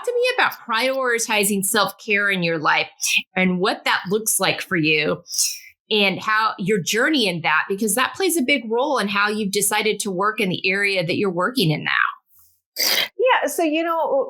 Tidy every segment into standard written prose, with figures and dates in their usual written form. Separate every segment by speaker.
Speaker 1: talk to me about prioritizing self-care in your life and what that looks like for you and how your journey in that, because that plays a big role in how you've decided to work in the area that you're working in now.
Speaker 2: Yeah. So,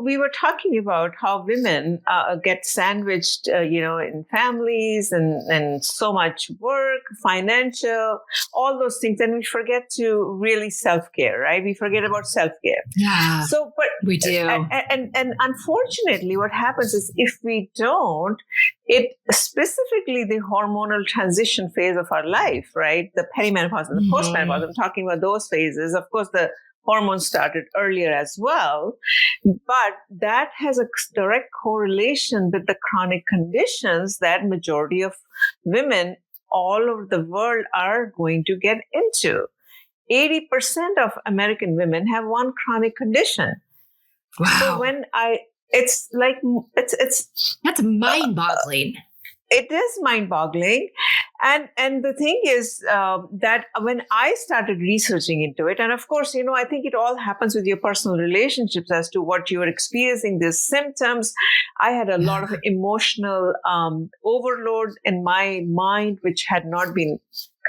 Speaker 2: we were talking about how women get sandwiched, in families and so much work, financial, all those things. And we forget to really self-care, right? We forget about self-care.
Speaker 1: Yeah.
Speaker 2: So, but
Speaker 1: we do.
Speaker 2: And unfortunately, what happens is if we don't, it specifically the hormonal transition phase of our life, right? The perimenopause and the postmenopause, I'm talking about those phases. Of course, the hormones started earlier as well, but that has a direct correlation with the chronic conditions that majority of women all over the world are going to get into. 80% of American women have one chronic condition.
Speaker 1: Wow.
Speaker 2: So it's
Speaker 1: that's mind-boggling.
Speaker 2: It is mind-boggling. And the thing is that when I started researching into it, and of course, I think it all happens with your personal relationships as to what you're experiencing, these symptoms. I had a lot of emotional overload in my mind, which had not been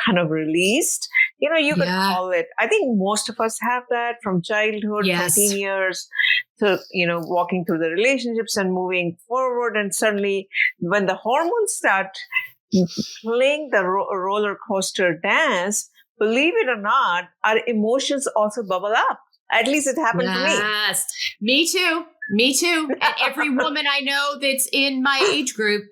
Speaker 2: kind of released. You could call it, I think most of us have that from childhood, from teen years to, walking through the relationships and moving forward. And suddenly when the hormones start playing the roller coaster dance, believe it or not, our emotions also bubble up. At least it happened to me.
Speaker 1: Yes, me too. And every woman I know that's in my age group.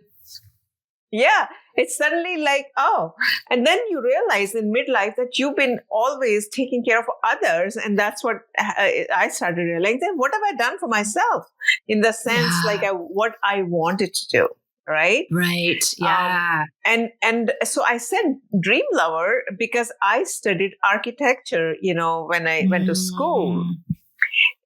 Speaker 2: Yeah, it's suddenly like, oh, and then you realize in midlife that you've been always taking care of others. And that's what I started realizing. What have I done for myself in the sense what I wanted to do? Right.
Speaker 1: Yeah.
Speaker 2: And so I said dream lover because I studied architecture, when I went to school.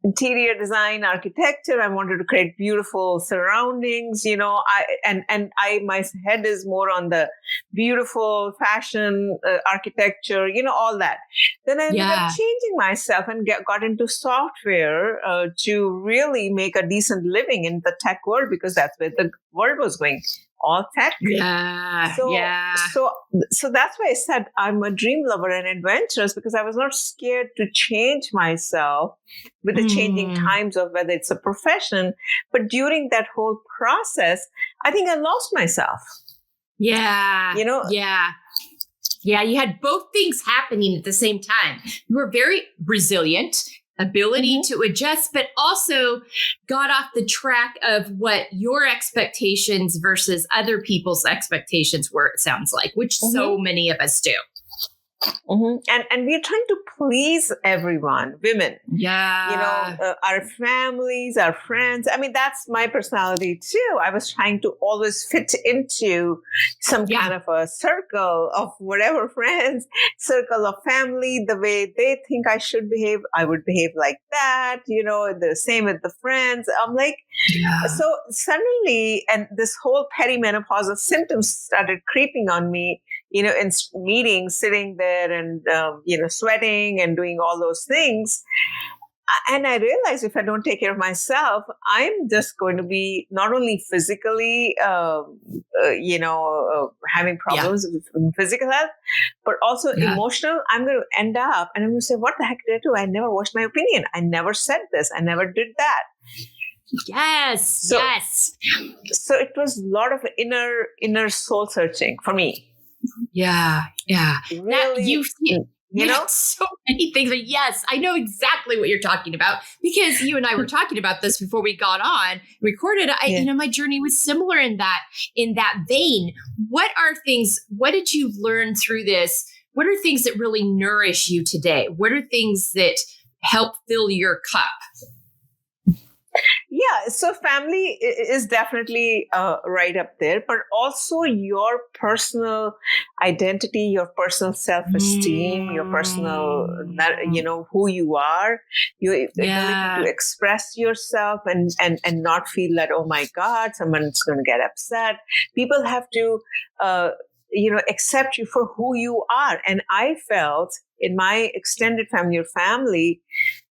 Speaker 2: Interior design, architecture. I wanted to create beautiful surroundings, my head is more on the beautiful fashion, architecture, all that. Then I ended up changing myself and got into software to really make a decent living in the tech world because that's where the world was going. All tech. So that's why I said I'm a dream lover and adventurous because I was not scared to change myself with the changing times of whether it's a profession. But during that whole process, I think I lost myself.
Speaker 1: Yeah. Yeah. You had both things happening at the same time. You were very resilient. Ability to adjust, but also got off the track of what your expectations versus other people's expectations were, it sounds like, which so many of us do.
Speaker 2: And we're trying to please everyone, women.
Speaker 1: Yeah.
Speaker 2: Our families, our friends. I mean, that's my personality too. I was trying to always fit into some kind of a circle of whatever friends, circle of family, the way they think I should behave. I would behave like that, the same with the friends. I'm like, so suddenly, and this whole perimenopausal symptoms started creeping on me, in meetings, sitting there and, sweating and doing all those things. And I realized if I don't take care of myself, I'm just going to be not only physically, having problems with physical health, but also emotional. I'm going to end up and I'm going to say, what the heck did I do? I never voiced my opinion. I never said this. I never did that.
Speaker 1: Yes.
Speaker 2: So it was a lot of inner soul searching for me.
Speaker 1: Yeah.
Speaker 2: Really,
Speaker 1: so many things. But yes, I know exactly what you're talking about because you and I were talking about this before we got on, recorded. My journey was similar in that vein. What did you learn through this? What are things that really nourish you today? What are things that help fill your cup?
Speaker 2: Yeah, so family is definitely right up there, but also your personal identity, your personal self-esteem, your personal, who you are, your ability to express yourself and not feel that, oh my God, someone's going to get upset. People have to, accept you for who you are. And I felt in my extended family,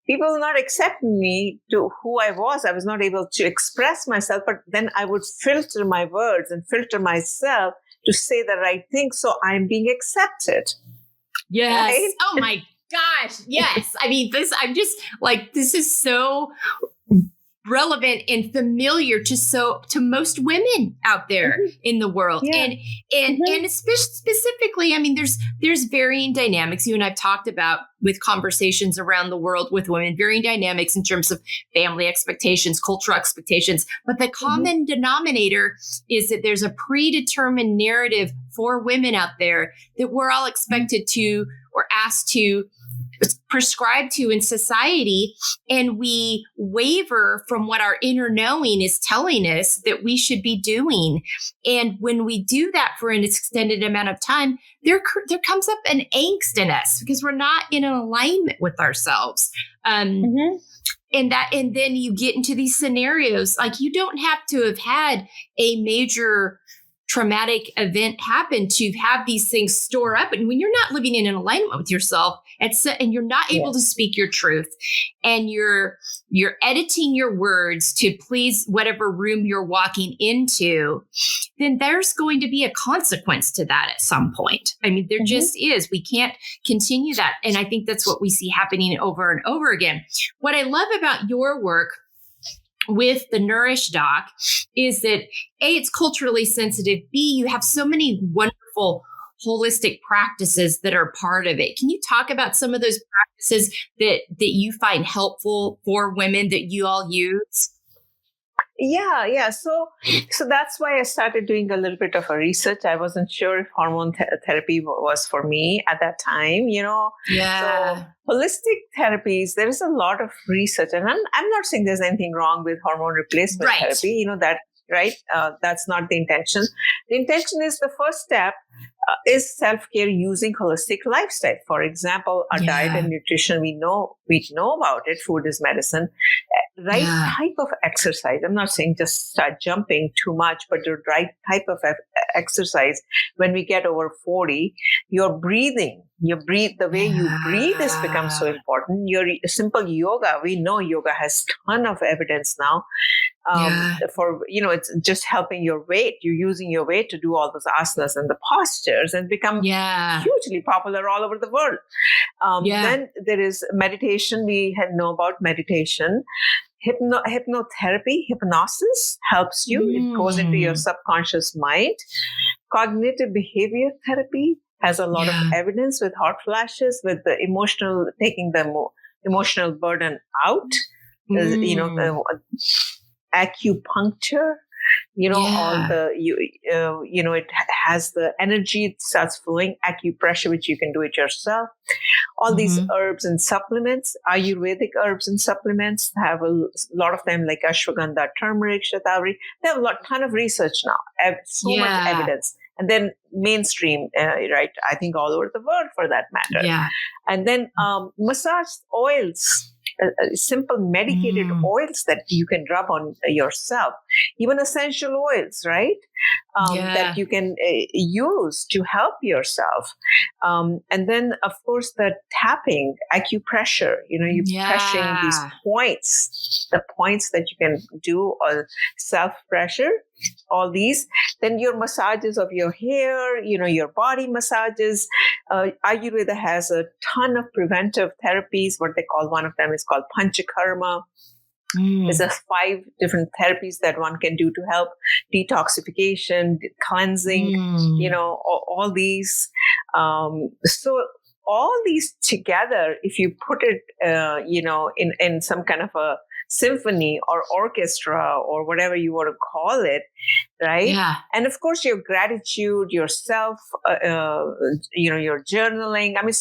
Speaker 2: people were not accepting me to who I was. I was not able to express myself, but then I would filter my words and filter myself to say the right thing. So I'm being accepted.
Speaker 1: Yes.
Speaker 2: Right?
Speaker 1: Oh my gosh. Yes. I mean, I'm just like, this is so relevant and familiar to most women out there in the world.
Speaker 2: Yeah.
Speaker 1: And specifically, I mean, there's varying dynamics. You and I've talked about with conversations around the world with women, varying dynamics in terms of family expectations, cultural expectations. But the common denominator is that there's a predetermined narrative for women out there that we're all expected to or asked to prescribed to in society, and we waver from what our inner knowing is telling us that we should be doing. And when we do that for an extended amount of time, there comes up an angst in us because we're not in an alignment with ourselves. And then you get into these scenarios, like you don't have to have had a major traumatic event happen to have these things store up. And when you're not living in an alignment with yourself and you're not able to speak your truth, and you're editing your words to please whatever room you're walking into, then there's going to be a consequence to that at some point. I mean, there just is. We can't continue that. And I think that's what we see happening over and over again. What I love about your work with the Nourish Doc is that A, it's culturally sensitive. B, you have so many wonderful holistic practices that are part of it. Can you talk about some of those practices that you find helpful for women that you all use?
Speaker 2: Yeah. So that's why I started doing a little bit of a research. I wasn't sure if hormone therapy was for me at that time,
Speaker 1: Yeah.
Speaker 2: So holistic therapies, there is a lot of research, and I'm not saying there's anything wrong with hormone replacement therapy, that, right? That's not the intention. The intention is the first step is self-care using holistic lifestyle. For example, our diet and nutrition, we know about it. Food is medicine. Right type of exercise. I'm not saying just start jumping too much, but the right type of exercise. When we get over 40, your breathing, the way you breathe has become so important. Your simple yoga, we know yoga has ton of evidence now. For, it's just helping your weight. You're using your weight to do all those asanas and the postures, and become hugely popular all over the world. Then there is meditation. We know about meditation. Hypnotherapy, hypnosis helps you. It goes into your subconscious mind. Cognitive behavior therapy has a lot of evidence with hot flashes, with the taking the emotional burden out. Acupuncture, all the, it has the energy, it starts flowing. Acupressure, which you can do it yourself. All these herbs and supplements, Ayurvedic herbs and supplements, have a lot of them, like ashwagandha, turmeric, shatavari. They have a ton of research now, so much evidence. And then mainstream, right? I think all over the world, for that matter. Yeah. And then massage oils. Simple medicated oils that you can rub on yourself, even essential oils, right? That you can use to help yourself. And then, of course, the tapping, acupressure, you're pressing these points, the points that you can do, or self-pressure, all these. Then your massages of your hair, your body massages. Ayurveda has a ton of preventive therapies, what they call, one of them is called panchakarma. There's 5 different therapies that one can do to help detoxification, cleansing, all these. So all these together, if you put it, in some kind of a symphony or orchestra or whatever you want to call it, right? Yeah. And of course, your gratitude, yourself, your journaling. I mean,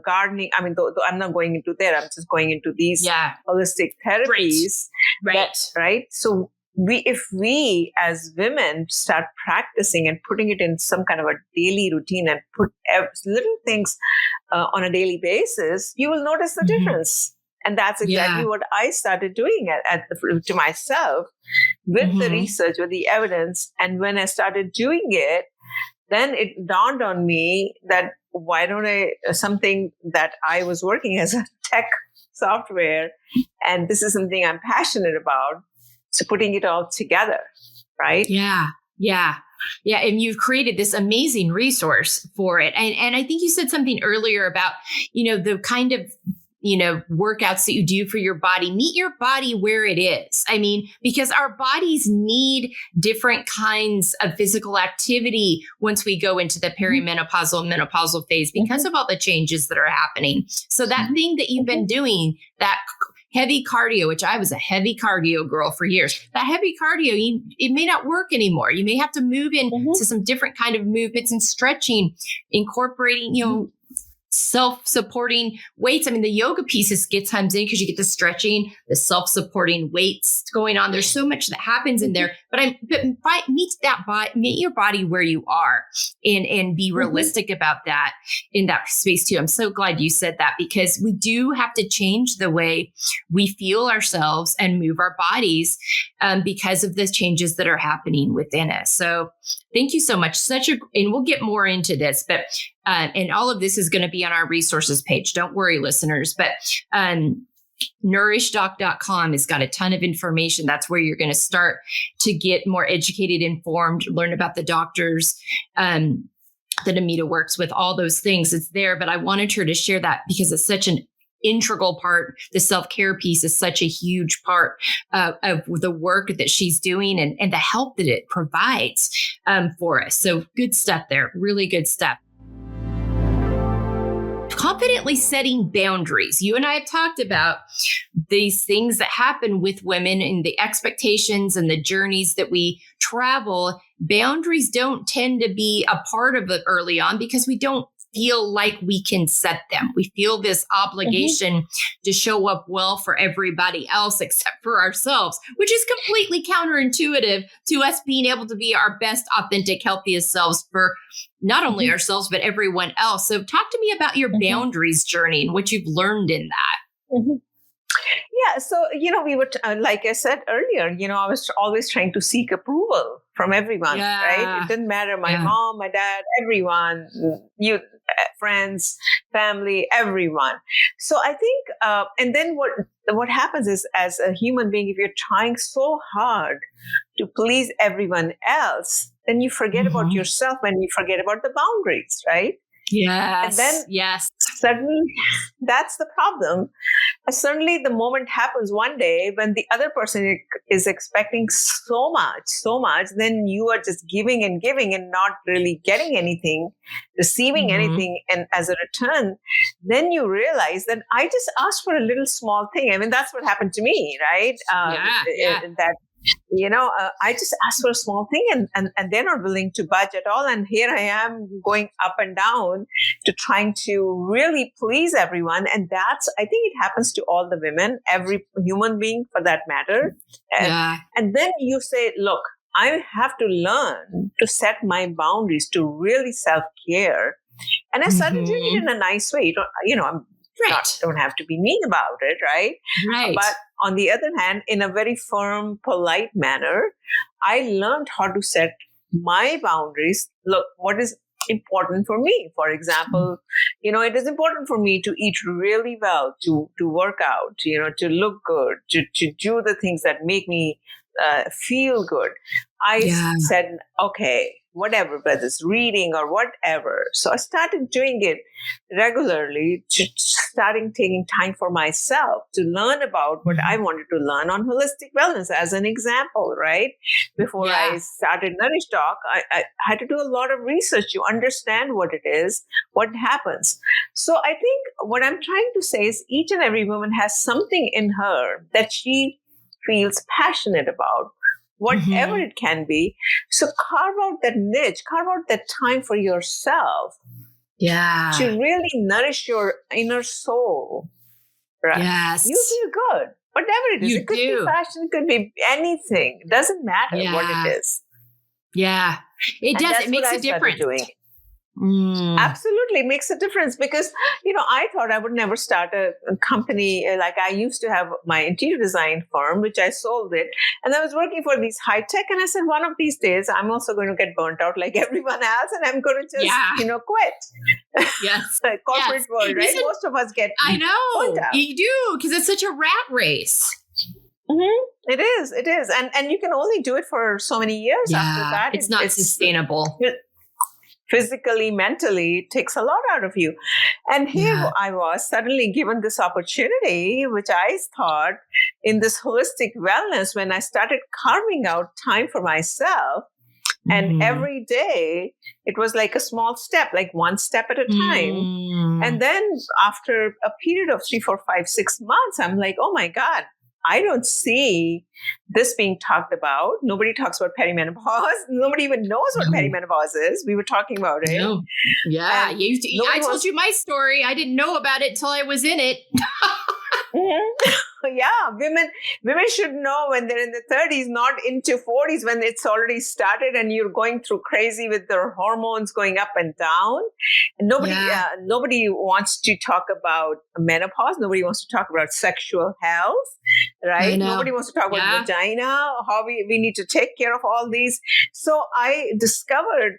Speaker 2: gardening. I mean, though I'm not going into there. I'm just going into these holistic therapies. Right. So if we as women start practicing and putting it in some kind of a daily routine and put little things on a daily basis, you will notice the difference. And that's exactly what I started doing to myself with the research, with the evidence. And when I started doing it, then it dawned on me that why don't something that I was working as a tech software, and this is something I'm passionate about. So putting it all together, right?
Speaker 1: Yeah. Yeah. Yeah. And you've created this amazing resource for it. And I think you said something earlier about, the kind of, workouts that you do for your body. Meet your body where it is. I mean, because our bodies need different kinds of physical activity once we go into the perimenopausal, menopausal phase because of all the changes that are happening. So that thing that you've been doing, that heavy cardio, which I was a heavy cardio girl for years, that heavy cardio, it may not work anymore. You may have to move into some different kind of movements and stretching, incorporating, self-supporting weights. I mean, the yoga pieces get times in because you get the stretching, the self-supporting weights going on. There's so much that happens in there, but meet your body where you are and be realistic about that in that space too. I'm so glad you said that, because we do have to change the way we feel ourselves and move our bodies because of the changes that are happening within us. So thank you so much. And we'll get more into this, but and all of this is going to be on our resources page. Don't worry, listeners. But nourishdoc.com has got a ton of information. That's where you're going to start to get more educated, informed, learn about the doctors that Amita works with, all those things. It's there. But I wanted her to share that because it's such an integral part. The self-care piece is such a huge part of the work that she's doing and the help that it provides for us. So good stuff there. Really good stuff. Confidently setting boundaries. You and I have talked about these things that happen with women and the expectations and the journeys that we travel. Boundaries don't tend to be a part of it early on because we don't feel like we can set them. We feel this obligation to show up well for everybody else except for ourselves, which is completely counterintuitive to us being able to be our best, authentic, healthiest selves for not only ourselves, but everyone else. So talk to me about your boundaries journey and what you've learned in that.
Speaker 2: Yeah. So, we were, like I said earlier, I was always trying to seek approval from everyone, right? It didn't matter. My mom, my dad, everyone, friends, family, everyone. So I think, and then what happens is, as a human being, if you're trying so hard to please everyone else, then you forget about yourself and you forget about the boundaries, right?
Speaker 1: Yes.
Speaker 2: And then suddenly that's the problem. Suddenly the moment happens one day when the other person is expecting so much, then you are just giving and not really getting anything, receiving anything. And as a return, then you realize that I just asked for a little small thing. I mean, that's what happened to me, right? That I just asked for a small thing and they're not willing to budge at all. And here I am going up and down to trying to really please everyone. And I think it happens to all the women, every human being for that matter. And then you say, look, I have to learn to set my boundaries, to really self-care. And I started doing it in a nice way. Don't have to be mean about it, right?
Speaker 1: Right.
Speaker 2: But on the other hand, in a very firm, polite manner, I learned how to set my boundaries. Look, what is important for me? For example, it is important for me to eat really well, to work out, to look good, to do the things that make me feel good. I said, okay, whatever, whether it's reading or whatever. So I started doing it regularly, starting taking time for myself to learn about what I wanted to learn on holistic wellness, as an example, right? Before I started Nourish Doc, I had to do a lot of research to understand what it is, what happens. So I think what I'm trying to say is each and every woman has something in her that she feels passionate about, whatever it can be. So carve out that niche, carve out that time for yourself. To really nourish your inner soul. Right?
Speaker 1: Yes.
Speaker 2: You feel good. Whatever it is. It could be fashion, it could be anything. It doesn't matter what it is.
Speaker 1: Yeah. It does. It makes a difference.
Speaker 2: Absolutely makes a difference because, I thought I would never start a company. Like I used to have my interior design firm, which I sold it. And I was working for these high tech. And I said, one of these days, I'm also going to get burnt out like everyone else. And I'm going to just, quit.
Speaker 1: Yes.
Speaker 2: Corporate world, right? Most of us get
Speaker 1: I know.
Speaker 2: burnt out.
Speaker 1: You do, because it's such a rat race.
Speaker 2: Mm-hmm. It is. And you can only do it for so many years after that.
Speaker 1: It's not sustainable.
Speaker 2: Physically, mentally, it takes a lot out of you. And here I was suddenly given this opportunity, which I thought in this holistic wellness, when I started carving out time for myself. And every day it was like a small step, like one step at a time. And then after a period of 3, 4, 5, 6 months, I'm like, oh my God, I don't see this being talked about. Nobody talks about perimenopause. Nobody even knows what perimenopause is. We were talking about it.
Speaker 1: No. Yeah. I told you my story. I didn't know about it until I was in it.
Speaker 2: Yeah, women should know when they're in the 30s, not into 40s, when it's already started and you're going through crazy with their hormones going up and down. And nobody wants to talk about menopause. Nobody wants to talk about sexual health, right? Nobody wants to talk about vagina, how we need to take care of all these. So I discovered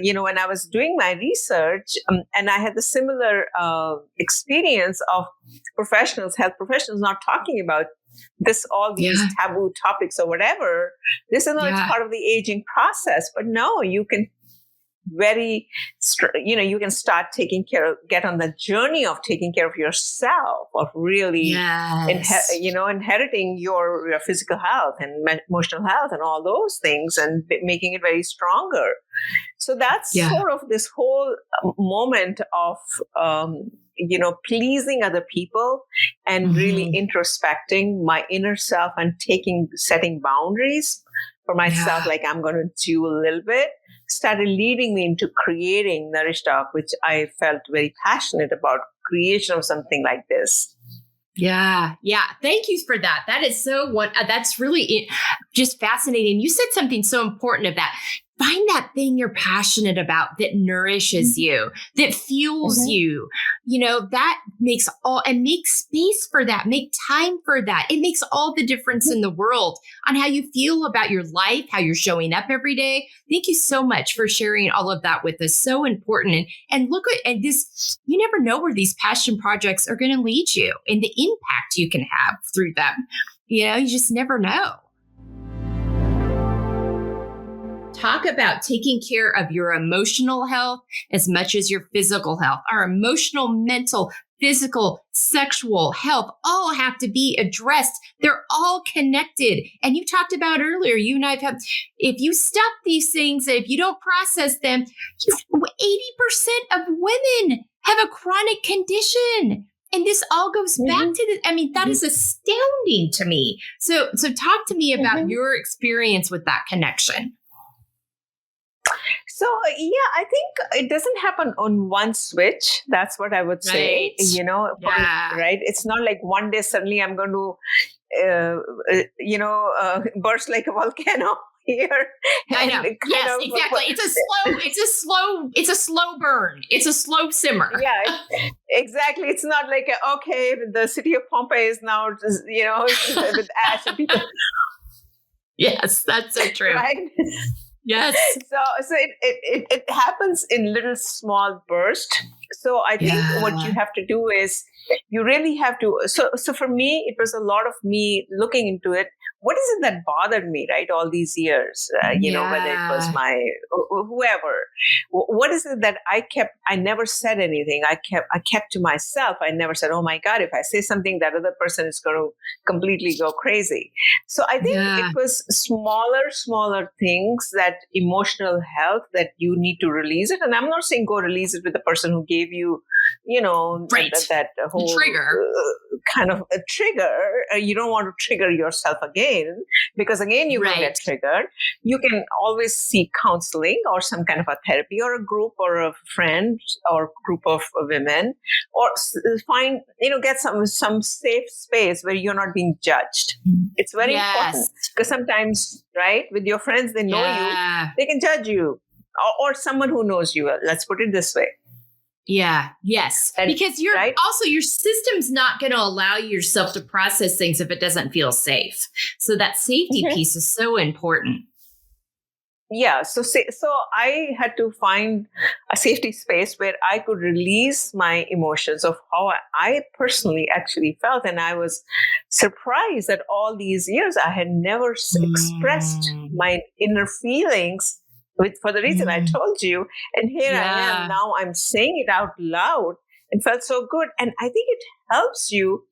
Speaker 2: when I was doing my research, and I had the similar experience of health professionals not talking about all these taboo topics or whatever. This is not it's part of the aging process, but no, you can you can start get on the journey of taking care of yourself, of really inheriting your physical health and emotional health and all those things and making it very stronger. So that's sort of this whole moment of pleasing other people and really introspecting my inner self and setting boundaries for myself, like I'm going to do a little bit, started leading me into creating Nourish Talk, which I felt very passionate about creation of something like this.
Speaker 1: Yeah. Thank you for that. That is that's really just fascinating. You said something so important of that. Find that thing you're passionate about that nourishes you, that fuels you. That makes make space for that, make time for that. It makes all the difference in the world on how you feel about your life, how you're showing up every day. Thank you so much for sharing all of that with us. So important. And look at this, you never know where these passion projects are going to lead you and the impact you can have through them. You just never know. Talk about taking care of your emotional health as much as your physical health. Our emotional, mental, physical, sexual health all have to be addressed. They're all connected. And you talked about earlier, you and I have, if you stuff these things, if you don't process them, 80% of women have a chronic condition. And this all goes back to that is astounding to me. So talk to me about your experience with that connection.
Speaker 2: So, I think it doesn't happen on one switch. That's what I would say, right? It's not like one day suddenly I'm going to, burst like a volcano here.
Speaker 1: I know. Yes, exactly. It's a slow burn. It's a slow simmer.
Speaker 2: Yeah, exactly. It's not like, the city of Pompeii is now, with ash and people.
Speaker 1: Yes, that's so true.
Speaker 2: Right?
Speaker 1: Yes.
Speaker 2: So it happens in little small bursts. So I think what you have to do is you really have to. So for me, it was a lot of me looking into it. What is it that bothered me, right? All these years, whether it was my whoever, what is it that I never said anything. I kept to myself. I never said, oh my God, if I say something, that other person is going to completely go crazy. So I think it was smaller things, that emotional health, that you need to release it. And I'm not saying go release it with the person who gave you, that whole
Speaker 1: trigger.
Speaker 2: Kind of a trigger. You don't want to trigger yourself again, because again, you will get triggered. You can always seek counseling or some kind of a therapy or a group or a friend or group of women, or find, get some safe space where you're not being judged. It's very important, because sometimes, right, with your friends, they know you, they can judge you. or someone who knows you well. Let's put it this way.
Speaker 1: Yeah. Yes.
Speaker 2: And,
Speaker 1: because you're
Speaker 2: right?
Speaker 1: also, your system's not going to allow yourself to process things if it doesn't feel safe. So that safety piece is so important.
Speaker 2: Yeah. So I had to find a safety space where I could release my emotions of how I personally actually felt. And I was surprised that all these years I had never expressed my inner feelings for the reason I told you. And here I am now, I'm saying it out loud and felt so good. And I think it helps you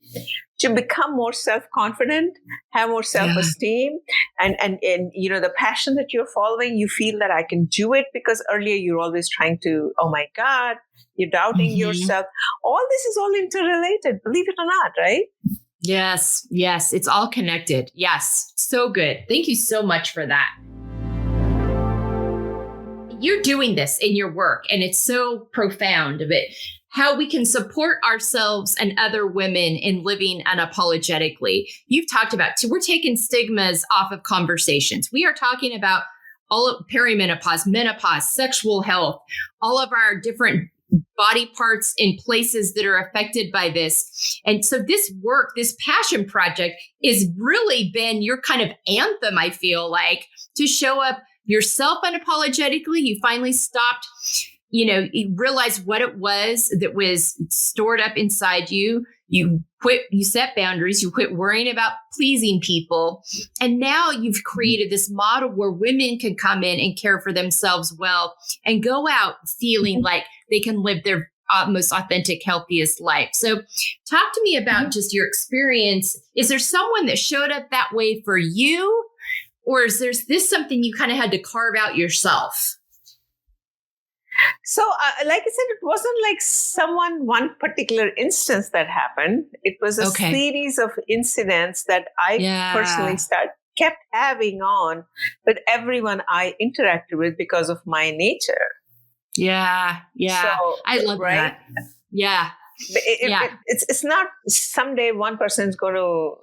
Speaker 2: to become more self-confident, have more self-esteem, and the passion that you're following, you feel that I can do it, because earlier you're always trying to, oh my God, you're doubting yourself. All this is all interrelated, believe it or not, right?
Speaker 1: Yes, it's all connected. Yes, so good. Thank you so much for that. You're doing this in your work, and it's so profound of it. How we can support ourselves and other women in living unapologetically. You've talked about, so we're taking stigmas off of conversations. We are talking about all of perimenopause, menopause, sexual health, all of our different body parts in places that are affected by this. And so this work, this passion project, is really been your kind of anthem, I feel like, to show up yourself unapologetically. You finally stopped, you realized what it was that was stored up inside you. You set boundaries, you quit worrying about pleasing people. And now you've created this model where women can come in and care for themselves well and go out feeling like they can live their most authentic, healthiest life. So talk to me about just your experience. Is there someone that showed up that way for you? Or is this something you kind of had to carve out yourself?
Speaker 2: So, like I said, it wasn't like one particular instance that happened. It was a series of incidents that I personally kept having on with everyone I interacted with because of my nature.
Speaker 1: Yeah. So, I love that. Yeah.
Speaker 2: It's not someday one person is going to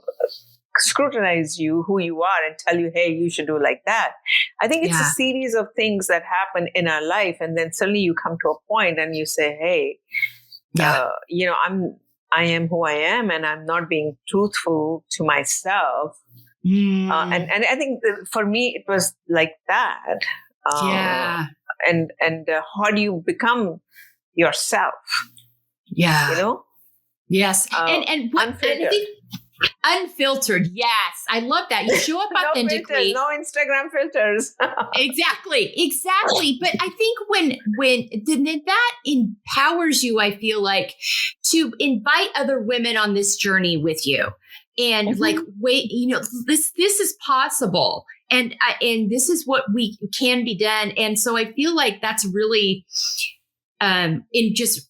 Speaker 2: scrutinize you, who you are, and tell you, hey, you should do like that. I think it's a series of things that happen in our life, and then suddenly you come to a point and you say, hey, I am who I am, and I'm not being truthful to myself. And I think for me it was like that. And how do you become yourself?
Speaker 1: Yes. And
Speaker 2: unfiltered.
Speaker 1: I think unfiltered. Yes. I love that. You show up authentically.
Speaker 2: No Instagram filters.
Speaker 1: Exactly. But I think when that empowers you, I feel like, to invite other women on this journey with you, and wait, this is possible. And this is what we can be done. And so I feel like that's really, in just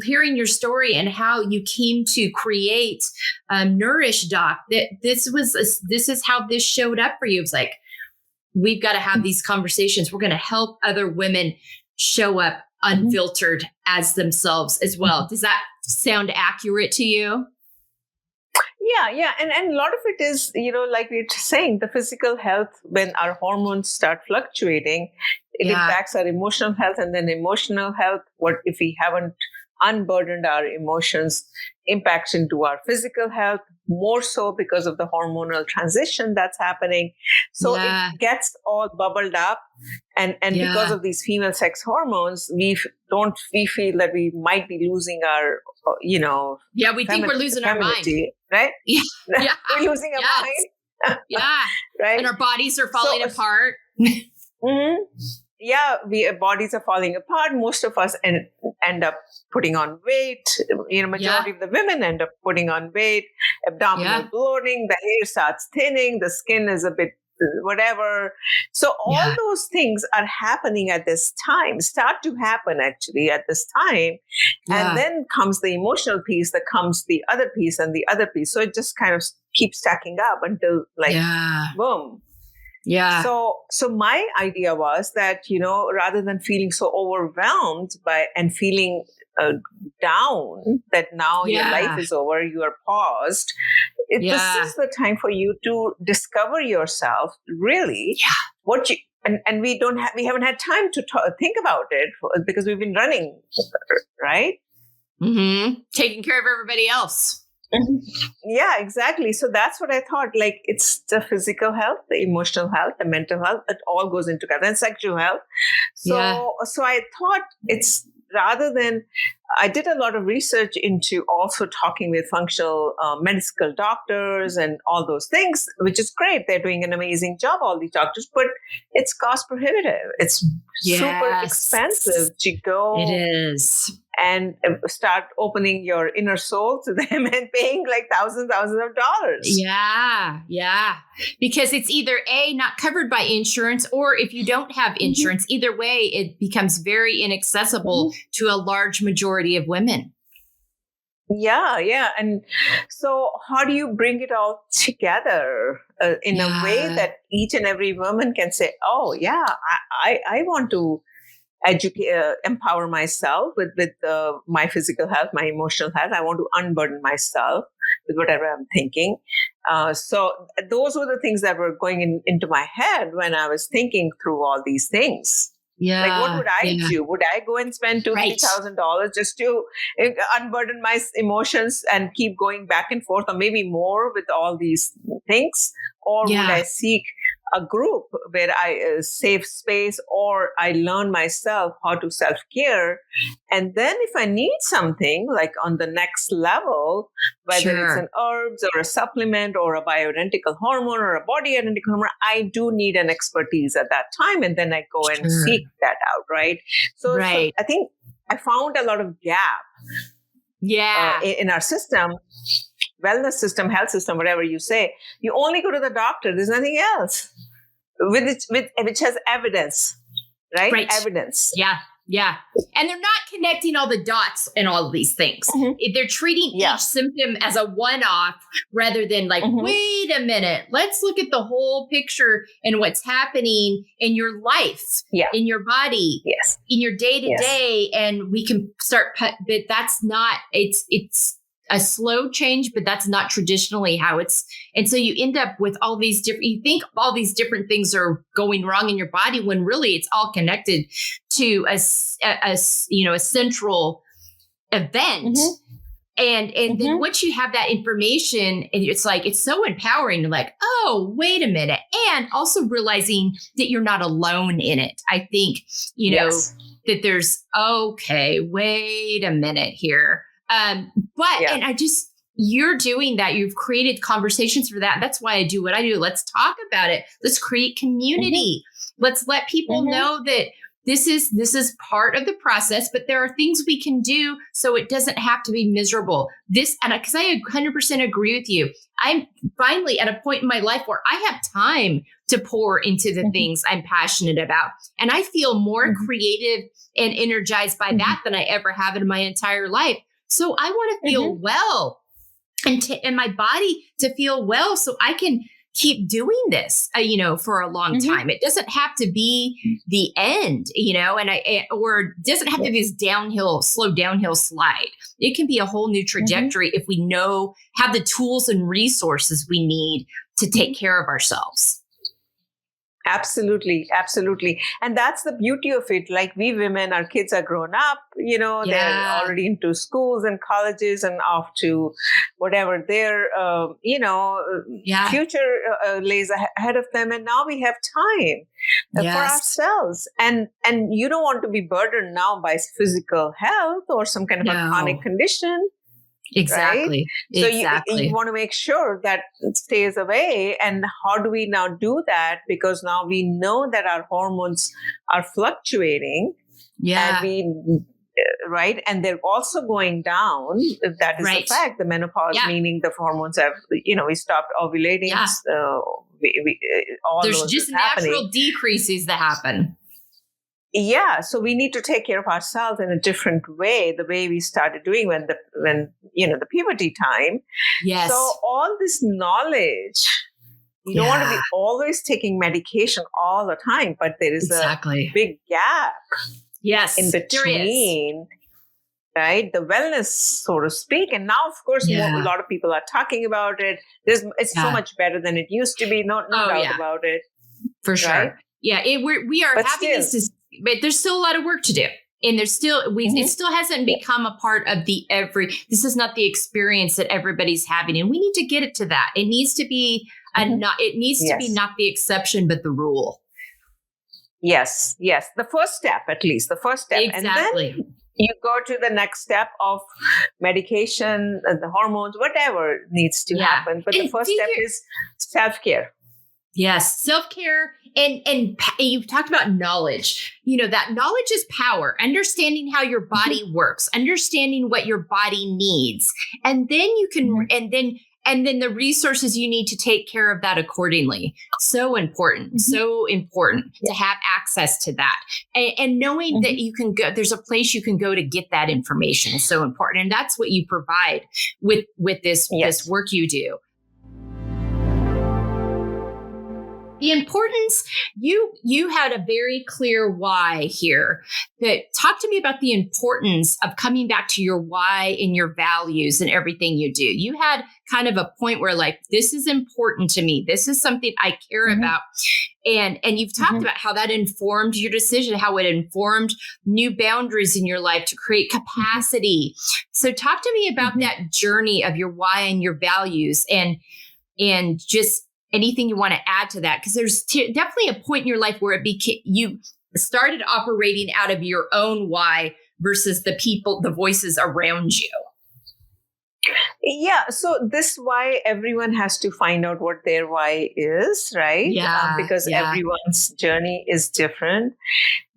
Speaker 1: hearing your story and how you came to create Nourish Doc, that this is how this showed up for you. It's like, we've got to have these conversations. We're going to help other women show up unfiltered as themselves as well. Does that sound accurate to you?
Speaker 2: Yeah. And a lot of it is, like we were saying, the physical health, when our hormones start fluctuating, it impacts our emotional health, and then emotional health, what if we haven't unburdened our emotions, impacts into our physical health, more so because of the hormonal transition that's happening. So it gets all bubbled up. And because of these female sex hormones, we feel that we might be losing our,
Speaker 1: we think we're losing our mind,
Speaker 2: right?
Speaker 1: Yeah.
Speaker 2: We're losing our mind.
Speaker 1: Right. And our bodies are falling apart.
Speaker 2: Our bodies are falling apart. Most of us end up putting on weight. Majority of the women end up putting on weight, abdominal bloating, the hair starts thinning, the skin is a bit whatever. So all those things are happening at this time, start to happen actually at this time. And then comes the emotional piece, that comes the other piece and the other piece. So it just kind of keeps stacking up until boom.
Speaker 1: Yeah.
Speaker 2: So my idea was that, rather than feeling so overwhelmed and feeling down that now your life is over, you are paused. This is the time for you to discover yourself, really, and we haven't had time to think about it because we've been running, right?
Speaker 1: Taking care of everybody else.
Speaker 2: Yeah, exactly. So that's what I thought. Like, it's the physical health, the emotional health, the mental health, it all goes in together, and sexual health. So I thought it's, rather than, I did a lot of research into also talking with functional medical doctors and all those things, which is great. They're doing an amazing job, all these doctors, but it's cost prohibitive. It's super expensive to go.
Speaker 1: It is.
Speaker 2: And start opening your inner soul to them and paying like thousands of dollars.
Speaker 1: Yeah. Because it's either A, not covered by insurance, or if you don't have insurance, either way, it becomes very inaccessible to a large majority of women.
Speaker 2: Yeah. And so how do you bring it all together in a way that each and every woman can say, oh, yeah, I want to empower myself with my physical health, my emotional health. I want to unburden myself with whatever I'm thinking. So those were the things that were going into my head when I was thinking through all these things.
Speaker 1: Yeah.
Speaker 2: Like, what would I do? Would I go and spend $2,000-$3,000 just to unburden my emotions and keep going back and forth, or maybe more with all these things? Or would I seek a group where I safe space, or I learn myself how to self-care? And then if I need something like on the next level, whether it's an herbs or a supplement or a bioidentical hormone or a body identical hormone, I do need an expertise at that time. And then I go and seek that out, right? So I think I found a lot of gap in our system. Wellness system, health system, whatever you say, you only go to the doctor. There's nothing else which has evidence, right? Evidence.
Speaker 1: Yeah. And they're not connecting all the dots and all of these things. They're treating each symptom as a one-off rather than like, wait a minute, let's look at the whole picture and what's happening in your life, in your body, in your day-to-day. And we can start, but that's not, it's a slow change, but that's not traditionally how it's. And so you end up with all these different, you think all these different things are going wrong in your body when really it's all connected to a central event. And then once you have that information, and it's like, it's so empowering, like, oh, wait a minute. And also realizing that you're not alone in it. I think, you know, that there's, okay, wait a minute here. And I just, you're doing that. You've created conversations for that. That's why I do what I do. Let's talk about it. Let's create community. Let's let people know that this is part of the process, but there are things we can do so it doesn't have to be miserable. Because I 100% agree with you. I'm finally at a point in my life where I have time to pour into the things I'm passionate about. And I feel more creative and energized by that than I ever have in my entire life. So I want to feel well and my body to feel well so I can keep doing this, for a long time. It doesn't have to be the end, or it doesn't have to be this slow downhill slide. It can be a whole new trajectory if we have the tools and resources we need to take care of ourselves.
Speaker 2: Absolutely. And that's the beauty of it. Like, we women, our kids are grown up, they're already into schools and colleges and off to whatever their, future lays ahead of them. And now we have time for ourselves. And you don't want to be burdened now by physical health or some kind of a chronic condition.
Speaker 1: Exactly.
Speaker 2: Right? So you want to make sure that it stays away. And how do we now do that? Because now we know that our hormones are fluctuating. And and they're also going down. That is the fact. The menopause, meaning the hormones have, we stopped ovulating.
Speaker 1: There's just natural decreases that happen.
Speaker 2: Yeah, so we need to take care of ourselves in a different way, the way we started doing when the puberty time.
Speaker 1: Yes.
Speaker 2: So all this knowledge, you don't want to be always taking medication all the time, but there is a big gap.
Speaker 1: Yes,
Speaker 2: in between, right? The wellness, so to speak. And now, of course, a lot of people are talking about it. It's so much better than it used to be. No doubt about it.
Speaker 1: For sure.
Speaker 2: Right?
Speaker 1: Yeah. We are
Speaker 2: But
Speaker 1: having
Speaker 2: still,
Speaker 1: this, but there's still a lot of work to do. And there's still, it still hasn't become a part of this is not the experience that everybody's having. And we need to get it to that. It needs to be it needs to be not the exception, but the rule.
Speaker 2: Yes. The first step, at least the first step.
Speaker 1: Exactly.
Speaker 2: And then you go to the next step of medication, the hormones, whatever needs to happen. But the first step is self-care.
Speaker 1: Yes. Self-care. And you've talked about knowledge, that knowledge is power, understanding how your body works, understanding what your body needs. And then you can, and then the resources you need to take care of that accordingly. So important to have access to that. And knowing that you can go, there's a place you can go to get that information is so important. And that's what you provide with this work you do. The importance, you had a very clear why here. Talk to me about the importance of coming back to your why and your values and everything you do. You had kind of a point where this is important to me. This is something I care about. And you've talked about how that informed your decision, how it informed new boundaries in your life to create capacity. So talk to me about that journey of your why and your values and just anything you want to add to that, because there's definitely a point in your life where you started operating out of your own why versus the voices around you.
Speaker 2: Yeah. So this why everyone has to find out what their why is, right?
Speaker 1: Yeah.
Speaker 2: Because everyone's journey is different.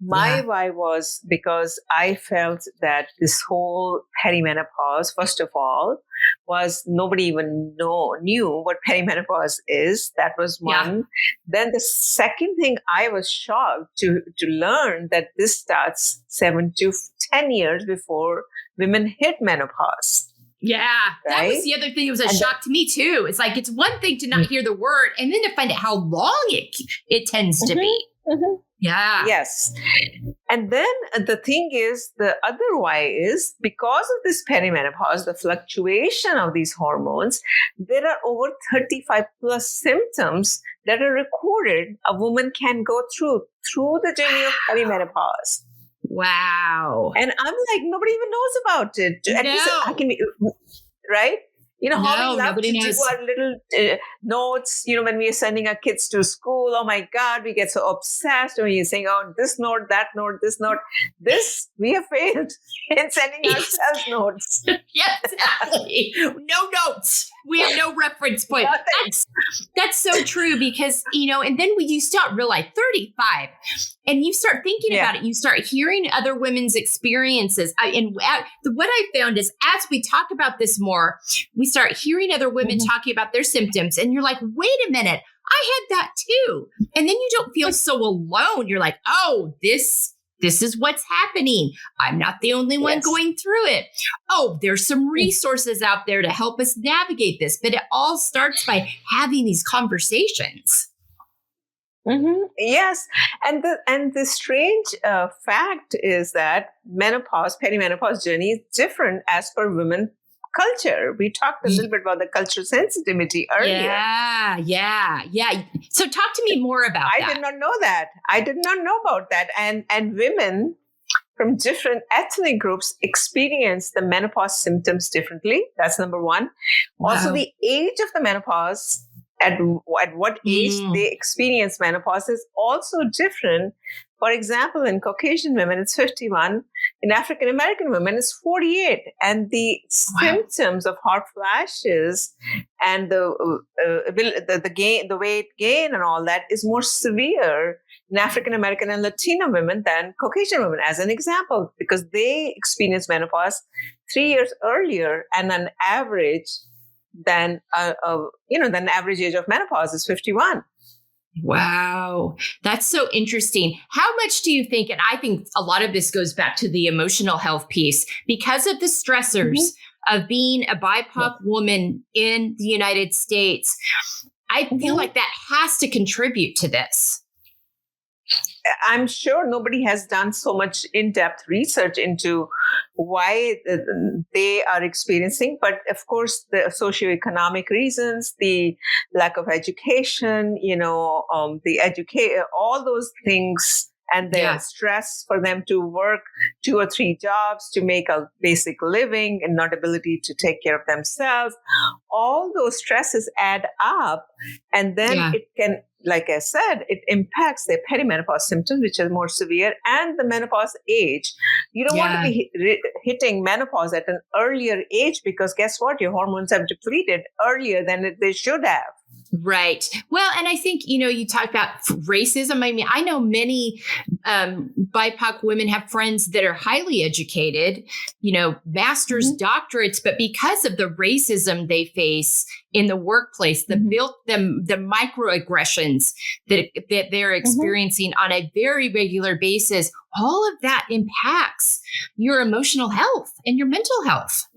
Speaker 2: My why was because I felt that this whole perimenopause, first of all, was nobody even knew what perimenopause is. That was one. Then the second thing, I was shocked to learn that this starts 7 to 10 years before women hit menopause.
Speaker 1: Yeah, that was the other thing. It was a shock to me too. It's it's one thing to not hear the word and then to find out how long it tends to be. Yeah.
Speaker 2: Yes. And then the thing is, the other why is because of this perimenopause, the fluctuation of these hormones, there are over 35 plus symptoms that are recorded a woman can go through the journey of perimenopause.
Speaker 1: Wow.
Speaker 2: And I'm nobody even knows about it. At least I can be, right? How we love to do our little notes, when we are sending our kids to school. Oh my God, we get so obsessed when you're saying, oh, this note, that note, this note. This, we have failed in sending ourselves notes.
Speaker 1: Yes, exactly. No notes. We have no reference point. That's so true because, and then when you start realize 35 and you start thinking about it, you start hearing other women's experiences. What I found is as we talk about this more, we start hearing other women talking about their symptoms and you're like, wait a minute, I had that too. And then you don't feel so alone. You're like, oh, this is what's happening. I'm not the only one going through it. Oh, there's some resources out there to help us navigate this. But it all starts by having these conversations.
Speaker 2: Yes. And the strange fact is that perimenopause journey is different as per women culture. We talked a little bit about the cultural sensitivity earlier.
Speaker 1: Yeah. So talk to me more about that.
Speaker 2: I did not know that. I did not know about that. And women from different ethnic groups experience the menopause symptoms differently. That's number one. Wow. Also, the age of the menopause, at what age they experience menopause is also different. For example, in Caucasian women, it's 51. In African American women, it's 48. And the symptoms of hot flashes and the weight gain and all that is more severe in African American and Latino women than Caucasian women, as an example, because they experience menopause 3 years earlier, and an average than the average age of menopause is 51.
Speaker 1: Wow. That's so interesting. How much do you think, and I think a lot of this goes back to the emotional health piece, because of the stressors of being a BIPOC woman in the United States, I feel like that has to contribute to this.
Speaker 2: I'm sure nobody has done so much in-depth research into why they are experiencing, but of course, the socioeconomic reasons, the lack of education, all those things, and the stress for them to work 2 or 3 jobs to make a basic living and not ability to take care of themselves. All those stresses add up, and then it can, like I said, it impacts their perimenopause symptoms, which are more severe, and the menopause age. You don't want to be hitting menopause at an earlier age, because guess what? Your hormones have depleted earlier than they should have.
Speaker 1: Right. Well, and I think, you talk about racism. I mean, I know many BIPOC women have friends that are highly educated, master's, doctorates, but because of the racism they face in the workplace, the microaggressions that they're experiencing on a very regular basis, all of that impacts your emotional health and your mental health.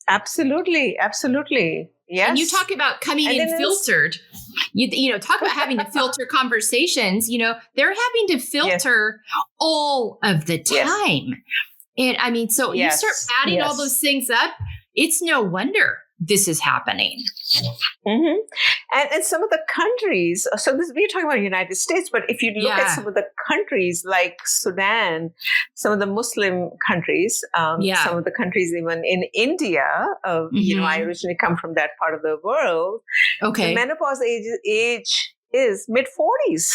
Speaker 2: Absolutely. Absolutely. Yes.
Speaker 1: And you talk about coming in filtered. You talk about having to filter conversations. They're having to filter all of the time. And I mean, so you start adding all those things up. It's no wonder this is happening.
Speaker 2: And some of the countries, so we're talking about the United States, but if you look at some of the countries like Sudan, some of the Muslim countries, some of the countries even in India, I originally come from that part of the world. Okay. The menopause age is mid-40s.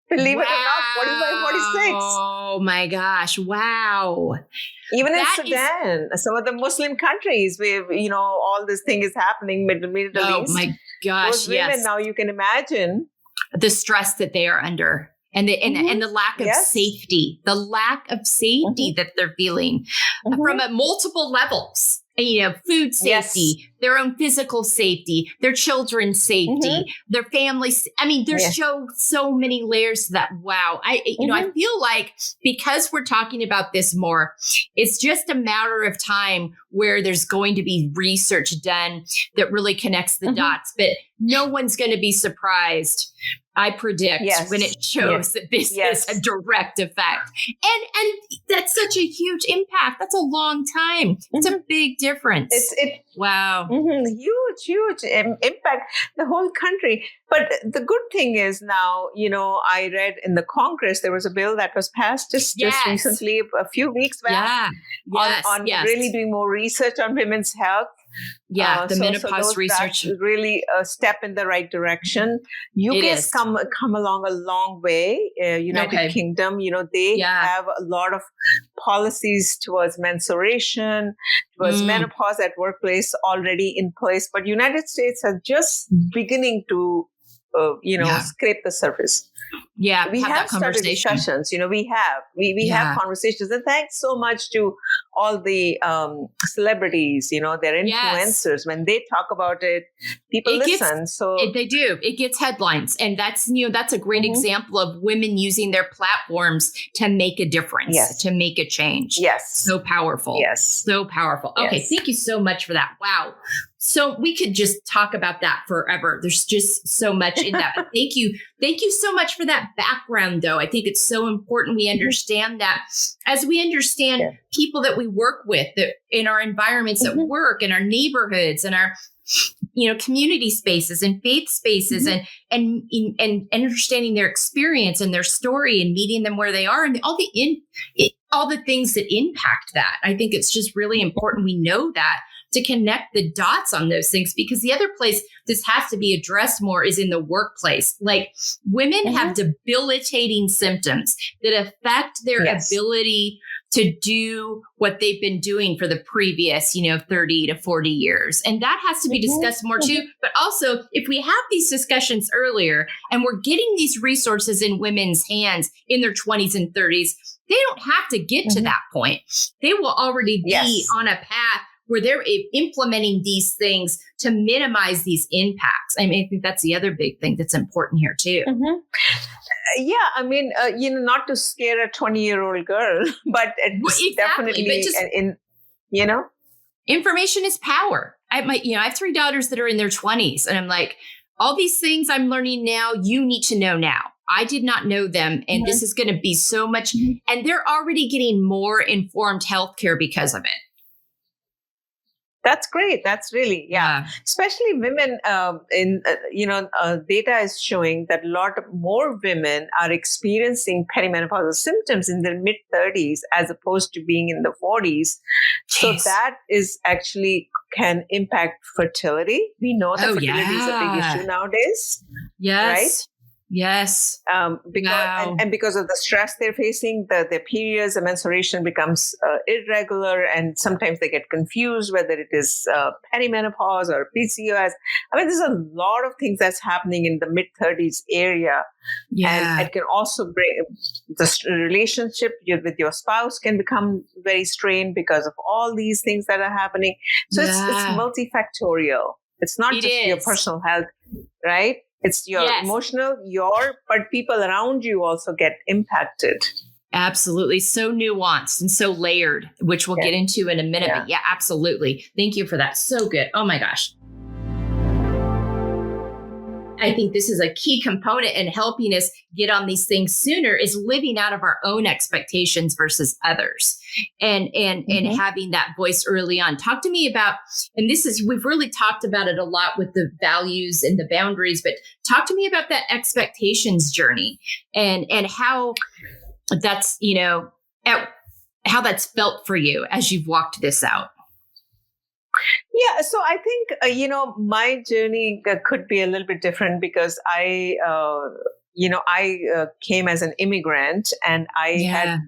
Speaker 2: Believe it or not, 45, 46.
Speaker 1: Oh my gosh. Wow.
Speaker 2: Even in Sudan, some of the Muslim countries where, all this thing is happening, Middle East.
Speaker 1: Oh my gosh.
Speaker 2: Those women now, you can imagine
Speaker 1: the stress that they are under, and the lack of safety, that they're feeling from multiple levels. Food safety, their own physical safety, their children's safety, their families. I mean, there's so many layers to that. Wow. I feel like because we're talking about this more, it's just a matter of time where there's going to be research done that really connects the dots, but no one's going to be surprised, I predict, when it shows that this is a direct effect. And that's such a huge impact. That's a long time. It's a big difference. Wow.
Speaker 2: Huge impact, the whole country. But the good thing is now, I read in the Congress, there was a bill that was passed just recently, a few weeks back, on really doing more research on women's health.
Speaker 1: The menopause research.
Speaker 2: That's really a step in the right direction. UK's come along a long way. United Kingdom, they have a lot of policies towards menstruation, towards menopause at workplace already in place. But United States are just beginning to, scrape the surface.
Speaker 1: Yeah,
Speaker 2: we have started discussions. We have conversations, and thanks so much to all the celebrities. They're influencers. When they talk about it, people listen.
Speaker 1: They do. It gets headlines, and that's a great example of women using their platforms to make a difference, to make a change.
Speaker 2: Yes,
Speaker 1: so powerful.
Speaker 2: Yes,
Speaker 1: so powerful. Okay, thank you so much for that. Wow. So we could just talk about that forever. There's just so much in that. But thank you. Thank you so much for that background, though. I think it's so important we understand that as we understand people that we work with in our environments at work, in our neighborhoods, and our community spaces and faith spaces, and understanding their experience and their story and meeting them where they are, and all the things that impact that. I think it's just really important we know that, to connect the dots on those things, because the other place this has to be addressed more is in the workplace. Like, women have debilitating symptoms that affect their ability to do what they've been doing for the previous, 30 to 40 years. And that has to be discussed more too. But also, if we have these discussions earlier and we're getting these resources in women's hands in their 20s and 30s, they don't have to get to that point. They will already be on a path where they're implementing these things to minimize these impacts. I mean, I think that's the other big thing that's important here too.
Speaker 2: Yeah, I mean, not to scare a 20-year-old girl, but definitely,
Speaker 1: information is power. I have 3 daughters that are in their 20s, and I'm like, all these things I'm learning now, you need to know now. I did not know them. And this is going to be so much. And they're already getting more informed healthcare because of it.
Speaker 2: That's great. That's really, especially women data is showing that a lot more women are experiencing perimenopausal symptoms in their mid 30s as opposed to being in the 40s. So that is actually can impact fertility. We know that fertility is a big issue nowadays.
Speaker 1: Yes.
Speaker 2: Right?
Speaker 1: Yes.
Speaker 2: Because of the stress they're facing, their periods, the menstruation becomes irregular, and sometimes they get confused whether it is perimenopause or PCOS. I mean, there's a lot of things that's happening in the mid-30s area. Yeah. And it can also bring the relationship with your spouse can become very strained because of all these things that are happening. So it's multifactorial. It's not just your personal health, right? It's your emotional, but people around you also get impacted.
Speaker 1: Absolutely. So nuanced and so layered, which we'll get into in a minute. But absolutely. Thank you for that. So good. Oh my gosh. I think this is a key component in helping us get on these things sooner is living out of our own expectations versus others and having that voice early on. Talk to me about, and we've really talked about it a lot with the values and the boundaries, but talk to me about that expectations journey and how that's, how that's felt for you as you've walked this out.
Speaker 2: Yeah, so I think, my journey could be a little bit different because I came as an immigrant and I had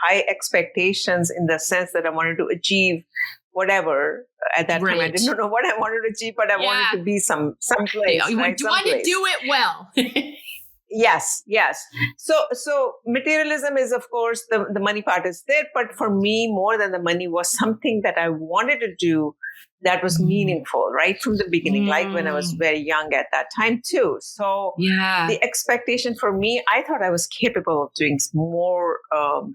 Speaker 2: high expectations in the sense that I wanted to achieve whatever. At that time, I didn't know what I wanted to achieve, but I wanted to be someplace.
Speaker 1: You want to do it well.
Speaker 2: Yes. So materialism is, of course, the money part is there. But for me, more than the money was something that I wanted to do that was meaningful right from the beginning, like when I was very young at that time too. So the expectation for me, I thought I was capable of doing more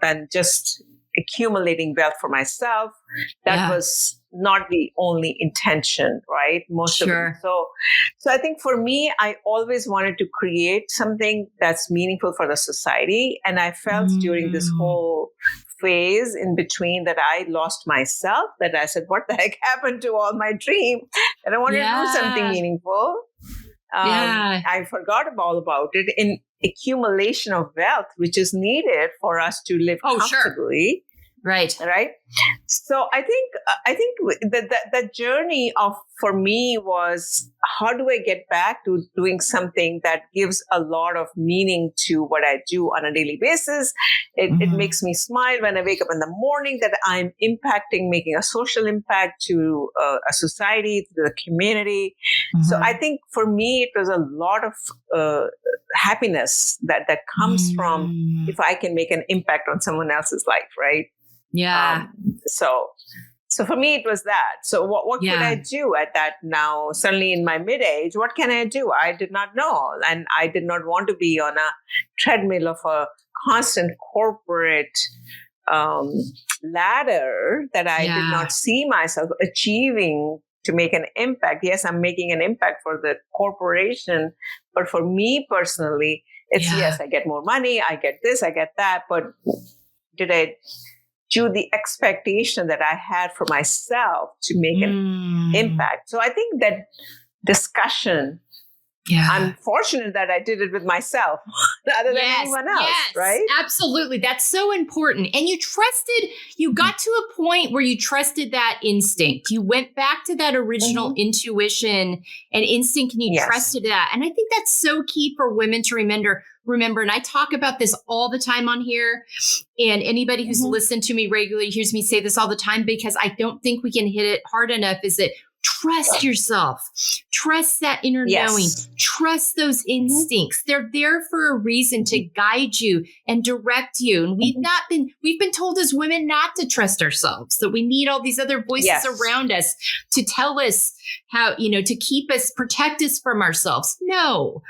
Speaker 2: than just accumulating wealth for myself. That was not the only intention, right? Most of it. So I think for me, I always wanted to create something that's meaningful for the society. And I felt during this whole phase in between that I lost myself, that I said, what the heck happened to all my dream? And I wanted to do something meaningful. I forgot all about it in accumulation of wealth, which is needed for us to live comfortably.
Speaker 1: Right.
Speaker 2: So I think the journey for me was, how do I get back to doing something that gives a lot of meaning to what I do on a daily basis? It makes me smile when I wake up in the morning that I'm making a social impact to a society, to the community. So I think for me, it was a lot of happiness that comes from if I can make an impact on someone else's life, right?
Speaker 1: Yeah.
Speaker 2: So for me, it was that. So what could I do at that now? Suddenly in my mid-age, what can I do? I did not know. And I did not want to be on a treadmill of a constant corporate ladder that I did not see myself achieving to make an impact. Yes, I'm making an impact for the corporation. But for me personally, it's yes, I get more money, I get this, I get that. But did I do the expectation that I had for myself to make an impact? So I think that discussion, I'm fortunate that I did it with myself rather than anyone else, right?
Speaker 1: Absolutely. That's so important. And you got to a point where you trusted that instinct. You went back to that original intuition and instinct, and you trusted that. And I think that's so key for women to remember, and I talk about this all the time on here, and anybody who's listened to me regularly hears me say this all the time, because I don't think we can hit it hard enough, is that trust yourself, trust that inner knowing, trust those instincts. They're there for a reason to guide you and direct you. And we've been told as women not to trust ourselves, that we need all these other voices around us to tell us how, to keep us, protect us from ourselves. No.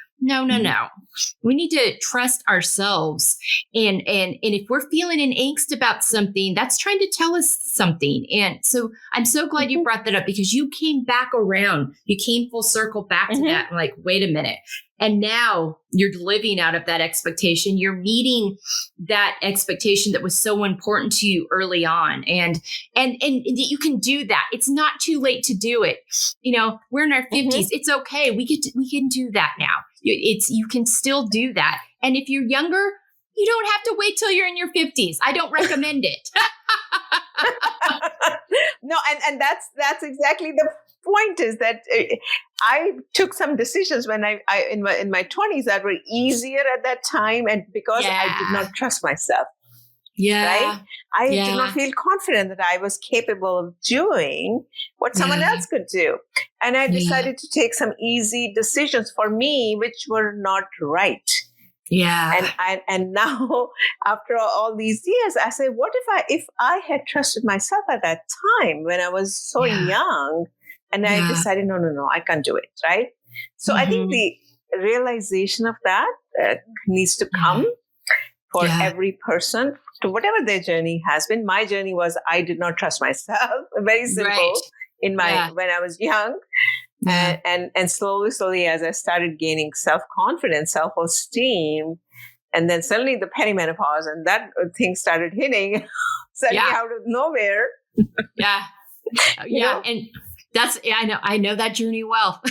Speaker 1: We need to trust ourselves. And if we're feeling an angst about something, that's trying to tell us something. And so I'm so glad you brought that up, because you came back around. You came full circle back to that. I'm like, wait a minute. And now you're living out of that expectation. You're meeting that expectation that was so important to you early on. And you can do that. It's not too late to do it. We're in our 50s. It's okay. We can do that now. You can still do that. And if you're younger, you don't have to wait till you're in your 50s. I don't recommend it.
Speaker 2: No, and that's exactly the point, is that I took some decisions when I in my 20s that were easier at that time, and because I did not trust myself. Right? I did not feel confident that I was capable of doing what someone else could do. And I decided to take some easy decisions for me, which were not right.
Speaker 1: Yeah.
Speaker 2: And now, after all these years, I say, what if I had trusted myself at that time when I was so young, and I decided, no, I can't do it, right? So I think the realization of that needs to come for every person, to whatever their journey has been. My journey was, I did not trust myself. Very simple when I was young. And slowly, as I started gaining self-confidence, self-esteem, and then suddenly the perimenopause, and that thing started hitting suddenly out of nowhere.
Speaker 1: And that's, I know that journey well.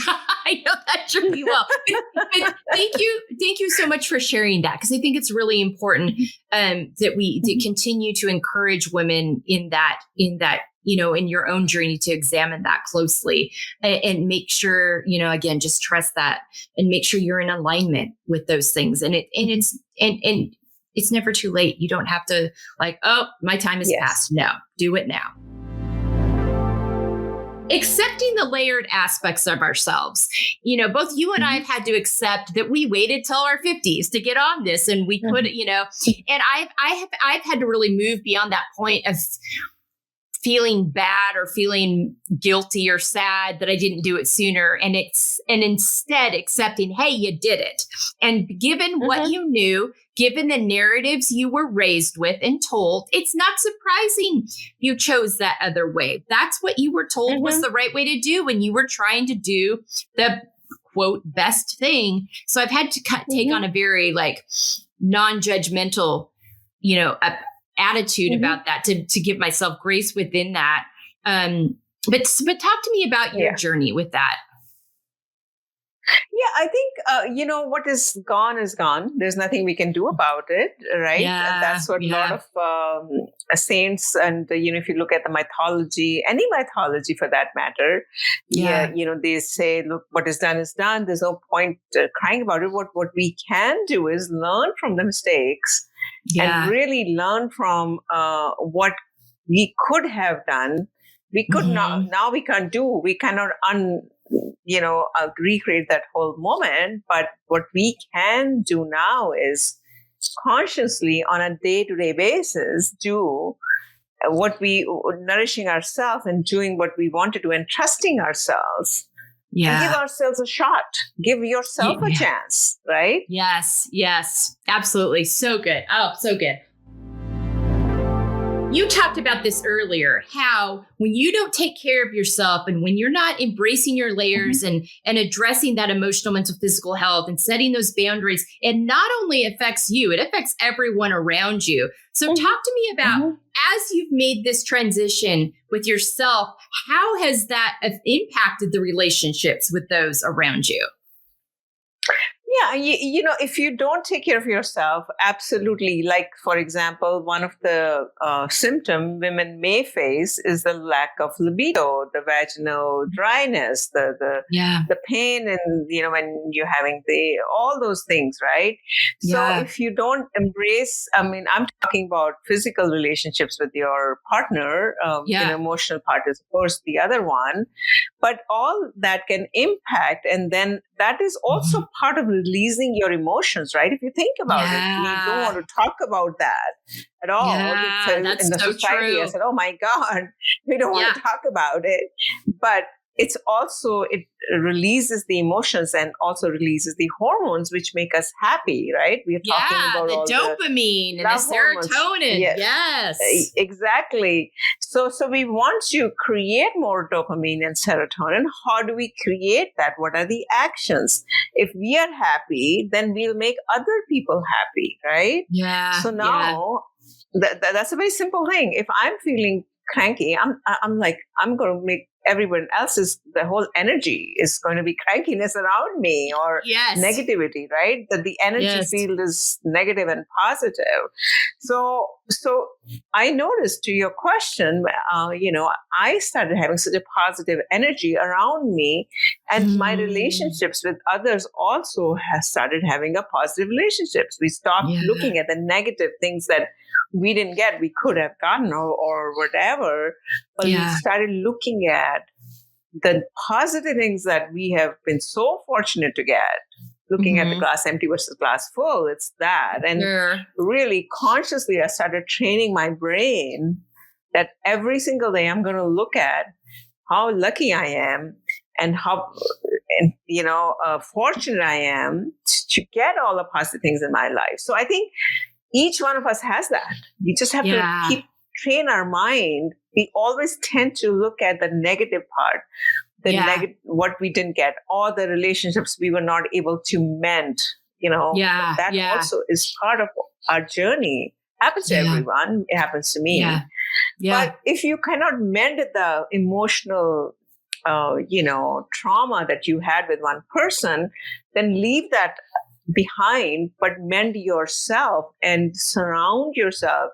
Speaker 1: I know that journey well. But thank you so much for sharing that, because I think it's really important that we to continue to encourage women in that in your own journey, to examine that closely and make sure, again, just trust that and make sure you're in alignment with those things. And it's never too late. You don't have to my time is past. No, do it now. Accepting the layered aspects of ourselves. Both you and I have had to accept that we waited till our 50s to get on this, and we could, and I've had to really move beyond that point of feeling bad or feeling guilty or sad that I didn't do it sooner. And instead accepting, hey, you did it. And given what you knew, given the narratives you were raised with and told, it's not surprising you chose that other way. That's what you were told was the right way to do when you were trying to do the quote best thing. So I've had to take on a very non-judgmental, attitude about that, to give myself grace within that. But talk to me about your journey with that.
Speaker 2: Yeah, I think, what is gone is gone. There's nothing we can do about it, right?
Speaker 1: Yeah,
Speaker 2: that's what a lot of saints and, if you look at the mythology, any mythology for that matter, they say, look, what is done is done. There's no point crying about it. What we can do is learn from the mistakes and really learn from what we could have done. We could not, now we can't do, we cannot recreate that whole moment. But what we can do now is consciously on a day-to-day basis do what we nourishing ourselves and doing what we want to do and trusting ourselves. And give ourselves a shot. Give yourself a chance, right?
Speaker 1: Yes, absolutely. So good. Oh, so good. You talked about this earlier, how when you don't take care of yourself and when you're not embracing your layers and addressing that emotional, mental, physical health and setting those boundaries, it not only affects you, it affects everyone around you. So talk to me about, as you've made this transition with yourself, how has that impacted the relationships with those around you?
Speaker 2: Yeah, if you don't take care of yourself, absolutely. Like, for example, one of the symptoms women may face is the lack of libido, the vaginal dryness, the pain, and when you're having all those things, right? So if you don't embrace, I'm talking about physical relationships with your partner. Emotional part is, of course, the other one, but all that can impact, and then that is also part of releasing your emotions, right? If you think about it, we don't want to talk about that at all.
Speaker 1: Yeah, that's
Speaker 2: in the
Speaker 1: so
Speaker 2: society,
Speaker 1: true.
Speaker 2: I said, oh my God, we don't want to talk about it. But it's also, it releases the emotions and also releases the hormones which make us happy, right? We're talking about
Speaker 1: the
Speaker 2: all
Speaker 1: dopamine and the
Speaker 2: love hormones.
Speaker 1: serotonin. Yes.
Speaker 2: Exactly. So we want to create more dopamine and serotonin. How do we create that? What are the actions? If we are happy, then we'll make other people happy, right?
Speaker 1: Yeah.
Speaker 2: So now that's a very simple thing. If I'm feeling cranky, I'm like, I'm going to make everyone else's, the whole energy is going to be crankiness around me or negativity, right? That the energy field is negative and positive. So I noticed, to your question, I started having such a positive energy around me, and my relationships with others also has started having a positive relationships. We stopped looking at the negative things that we didn't get, we could have gotten or whatever, but we started looking at the positive things that we have been so fortunate to get, looking at the glass empty versus glass full. It's that. And really consciously, I started training my brain that every single day I'm going to look at how lucky I am and how fortunate I am to get all the positive things in my life. So I think each one of us has that. We just have to train our mind. We always tend to look at the negative part, what we didn't get, or the relationships we were not able to mend. That also is part of our journey. Happens to everyone. It happens to me. But if you cannot mend the emotional, trauma that you had with one person, then leave that behind, but mend yourself and surround yourself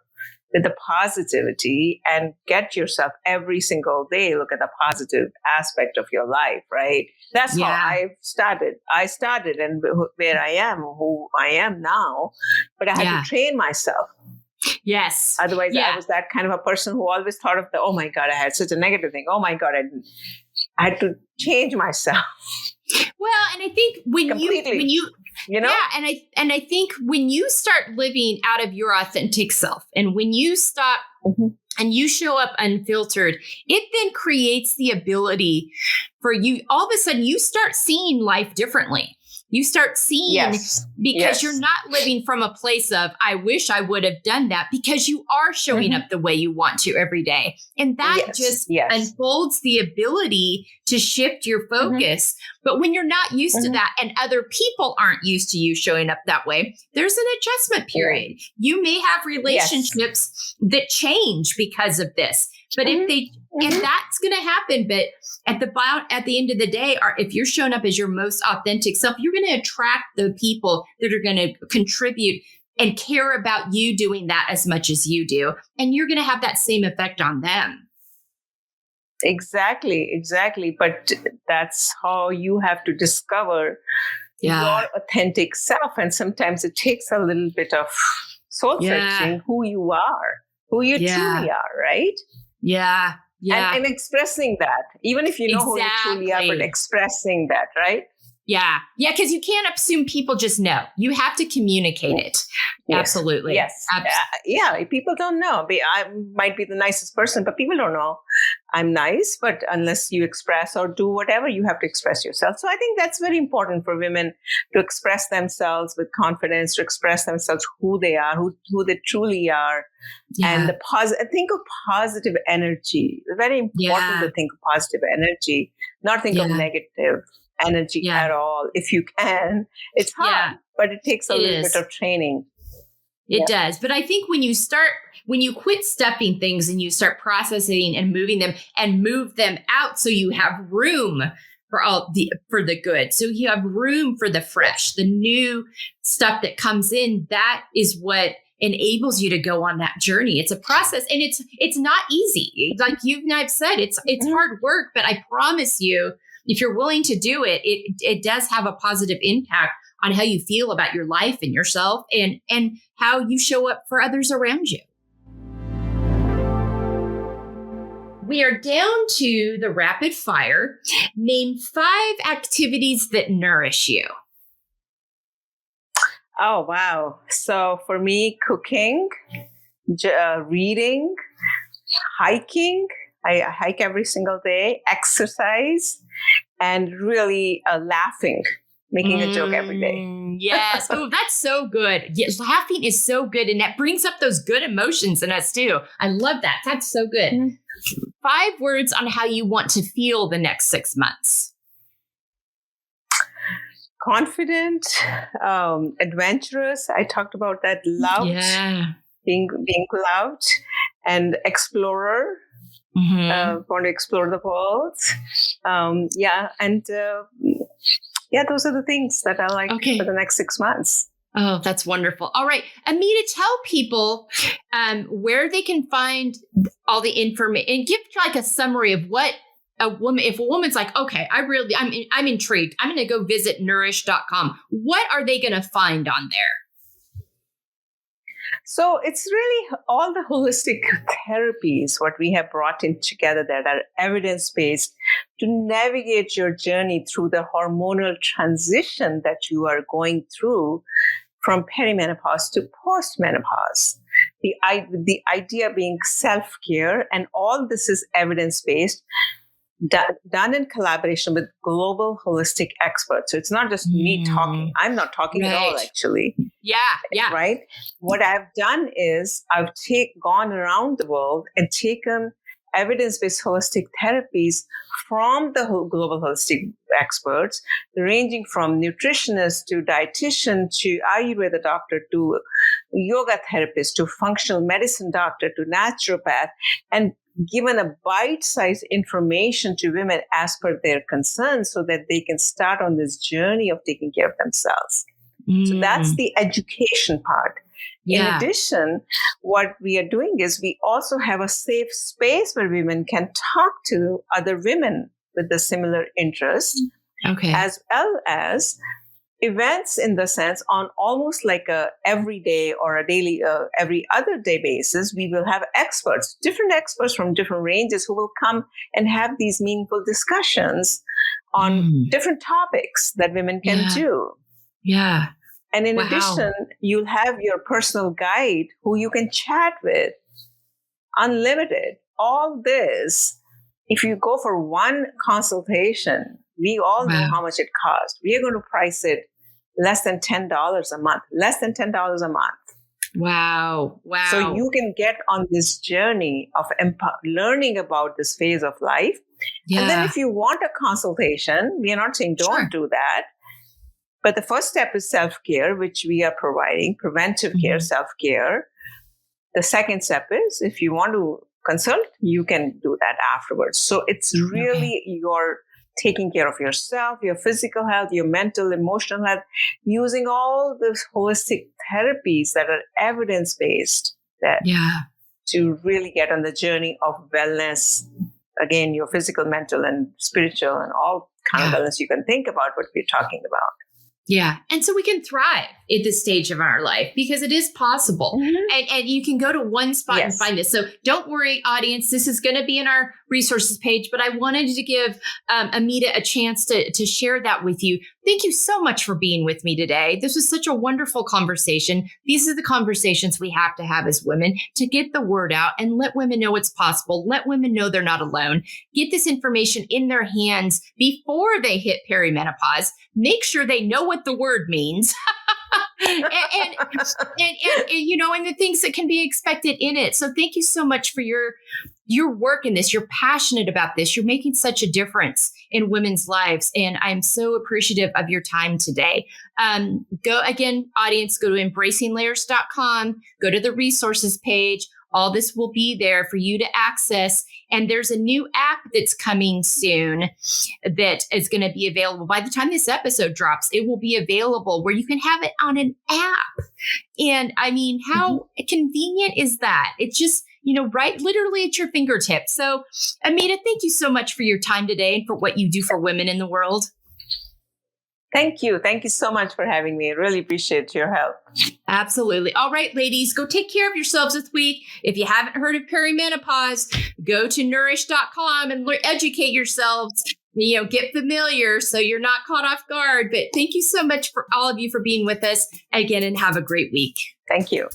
Speaker 2: with the positivity and get yourself every single day, look at the positive aspect of your life, right? That's how I started. I started and where I am, who I am now, but I had to train myself.
Speaker 1: Yes.
Speaker 2: Otherwise, I was that kind of a person who always thought of oh my God, I had such a negative thing. Oh my God, I had to change myself.
Speaker 1: Well, and I think when you and I think when you start living out of your authentic self, and when you stop and you show up unfiltered, it then creates the ability for you. All of a sudden, you start seeing life differently. You start seeing because you're not living from a place of, I wish I would have done that, because you are showing up the way you want to every day. And that just unfolds the ability to shift your focus. But when you're not used to that and other people aren't used to you showing up that way, there's an adjustment period. You may have relationships that change because of this. But and that's going to happen. But at the end of the day, if you're showing up as your most authentic self, you're going to attract the people that are going to contribute and care about you doing that as much as you do. And you're going to have that same effect on them.
Speaker 2: Exactly. But that's how you have to discover your authentic self. And sometimes it takes a little bit of soul searching who you are, who you truly are, right?
Speaker 1: Yeah.
Speaker 2: And expressing that, even if you know who you truly are, but expressing that, right?
Speaker 1: Yeah. Because you can't assume people just know. You have to communicate it. Absolutely.
Speaker 2: Yes. People don't know. I might be the nicest person, but people don't know I'm nice. But unless you express or do whatever, you have to express yourself. So I think that's very important for women to express themselves with confidence, to express themselves who they are, who they truly are. And think of positive energy. It's very important to think of positive energy, not think of negative energy at all. If you can, it's hard, but it takes a little bit of training.
Speaker 1: It does. But I think when you quit stuffing things and you start processing and moving them and move them out, so you have room for the good. So you have room for the fresh, the new stuff that comes in. That is what enables you to go on that journey. It's a process, and it's not easy. Like you and I've said, it's hard work, but I promise you, if you're willing to do it, it does have a positive impact on how you feel about your life and yourself and how you show up for others around you. We are down to the rapid fire. Name 5 activities that nourish you.
Speaker 2: Oh, wow. So for me, cooking, reading, hiking, I hike every single day, exercise, and really laughing, making a joke every day.
Speaker 1: Yes. Oh, that's so good. Yes, laughing is so good. And that brings up those good emotions in us too. I love that. That's so good. 5 words on how you want to feel the next 6 months.
Speaker 2: Confident, adventurous. I talked about that. Loved, being loved, and explorer. Want to explore the world. Those are the things that I like for the next 6 months.
Speaker 1: Oh, that's wonderful. All right. Amita, tell people where they can find all the information and give like a summary of what if a woman's like, okay, I'm intrigued. I'm going to go visit nourish.com. What are they going to find on there?
Speaker 2: So it's really all the holistic therapies, what we have brought in together that are evidence-based to navigate your journey through the hormonal transition that you are going through from perimenopause to postmenopause. The idea being self-care, and all this is evidence-based, done in collaboration with global holistic experts. So it's not just me talking. I'm not talking at all, actually.
Speaker 1: Yeah.
Speaker 2: Right? What I've done is I've gone around the world and taken evidence-based holistic therapies from the global holistic experts, ranging from nutritionists to dietitian to Ayurveda doctor to yoga therapist to functional medicine doctor to naturopath, and given a bite-sized information to women as per their concerns so that they can start on this journey of taking care of themselves. So that's the education part. In addition, what we are doing is we also have a safe space where women can talk to other women with the similar interests, as well as events in the sense on almost like a every day or a daily, every other day basis. We will have different experts from different ranges who will come and have these meaningful discussions on different topics that women can do.
Speaker 1: Yeah.
Speaker 2: And in addition, you'll have your personal guide who you can chat with, unlimited. All this, if you go for one consultation, we all know how much it costs. We are going to price it less than $10 a month,
Speaker 1: Wow.
Speaker 2: So you can get on this journey of learning about this phase of life. And then if you want a consultation, we are not saying don't do that. But the first step is self-care, which we are providing, preventive care, self-care. The second step is if you want to consult, you can do that afterwards. So it's really you're taking care of yourself, your physical health, your mental, emotional health, using all those holistic therapies that are evidence-based to really get on the journey of wellness. Again, your physical, mental, and spiritual, and all kind of wellness you can think about what we're talking about.
Speaker 1: Yeah. And so we can thrive at this stage of our life because it is possible. And you can go to one spot and find this. So don't worry, audience. This is going to be in our resources page, but I wanted to give Amita a chance to share that with you. Thank you so much for being with me today. This was such a wonderful conversation. These are the conversations we have to have as women to get the word out and let women know it's possible. Let women know they're not alone. Get this information in their hands before they hit perimenopause. Make sure they know what the word means. and the things that can be expected in it. So thank you so much for your work in this. You're passionate about this. You're making such a difference in women's lives. And I'm so appreciative of your time today. Go again, audience, go to embracinglayers.com, go to the resources page. All this will be there for you to access. And there's a new app that's coming soon that is going to be available. By the time this episode drops, it will be available where you can have it on an app. And I mean, how convenient is that? It's just, right, literally at your fingertips. So, Amita, thank you so much for your time today and for what you do for women in the world.
Speaker 2: Thank you. Thank you so much for having me. I really appreciate your help.
Speaker 1: Absolutely. All right, ladies, go take care of yourselves this week. If you haven't heard of perimenopause, go to nourish.com and educate yourselves. Get familiar so you're not caught off guard. But thank you so much for all of you for being with us again, and have a great week.
Speaker 2: Thank you.